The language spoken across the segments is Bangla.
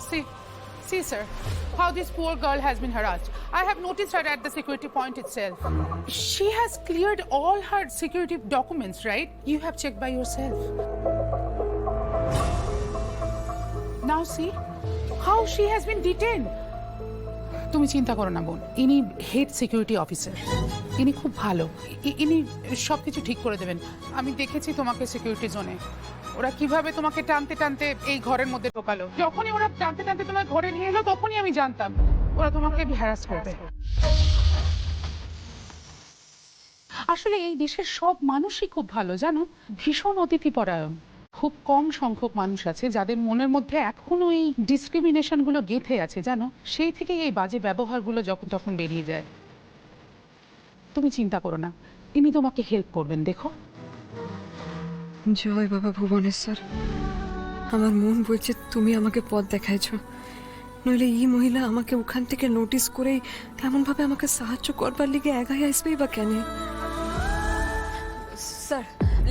See, sir, how this poor girl has been harassed. I have noticed her at the security point itself. She has cleared all her security documents, right? You have checked by yourself. Now see how she has been detained. তুমি চিন্তা করো না বোন, ইনি হেড সিকিউরিটি অফিসার, ইনি খুব ভালো, ইনি সবকিছু ঠিক করে দেবেন। আমি দেখেছি তোমাকে সিকিউরিটি জোনে ওরা কিভাবে তোমাকে টানতে টানতে এই ঘরের মধ্যে ঢোকালো। যখনই ওরা টানতে টানতে তোমার ঘরে নিয়ে এলো তখনই আমি জানতাম ওরা তোমাকে হ্যারাস করবে। আসলে এই দেশের সব মানুষই খুব ভালো জানো, ভীষণ অতিথিপরায়ণ। খুব কম সংখ্যক মানুষ আছে যাদের মনের মধ্যে এখনো এই ডিসক্রিমিনেশন গুলো গেঁথে আছে জানো, সেই থেকে এই বাজে ব্যবহারগুলো যখন তখন বেরিয়ে যায়। তুমি চিন্তা করো না, ইনি তোমাকে হেল্প করবেন। দেখো, জয় বাবা ভুবনেশ্বর, আমার মন বলছে তুমি আমাকে পথ দেখাইছো, নইলে এই মহিলা আমাকে ওখান থেকে নোটিস করেই এমন ভাবে আমাকে সাহায্য করবার লিগে এগাই আসবেই বা কেন? Sir,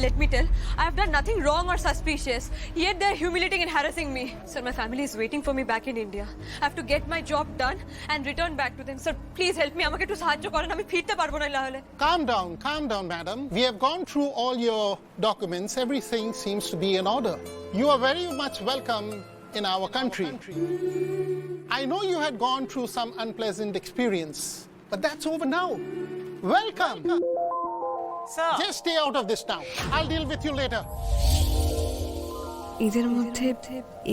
let me tell, I have done nothing wrong or suspicious, yet they are humiliating and harassing me. Sir, my family is waiting for me back in India. I have to get my job done and return back to them. Sir, please help me. আমাকে একটু সাহায্য করেন, আমি ফিরতে পারবো না তাহলে। Calm down, madam. We have gone through all your documents. Everything seems to be in order. You are very much welcome in our country. I know you had gone through some unpleasant experience, but that's over now. Welcome. Sir. Just stay out of this town. I'll deal with you later. এদের মধ্যে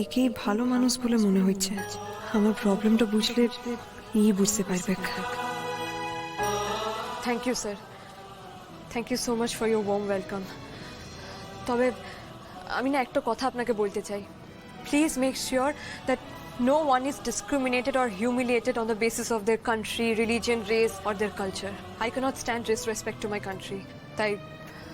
একেই ভালো মানুষ বলে মনে হচ্ছে। আমার প্রবলেমটা বুঝলে ই বুঝতে পারবে। Thank you sir, thank you so much for your warm welcome. তবে আমি না একটা কথা আপনাকে বলতে চাই, please make sure that no one is discriminated or humiliated on the basis of their country, religion, race or their culture. I cannot stand disrespect to my country. তাই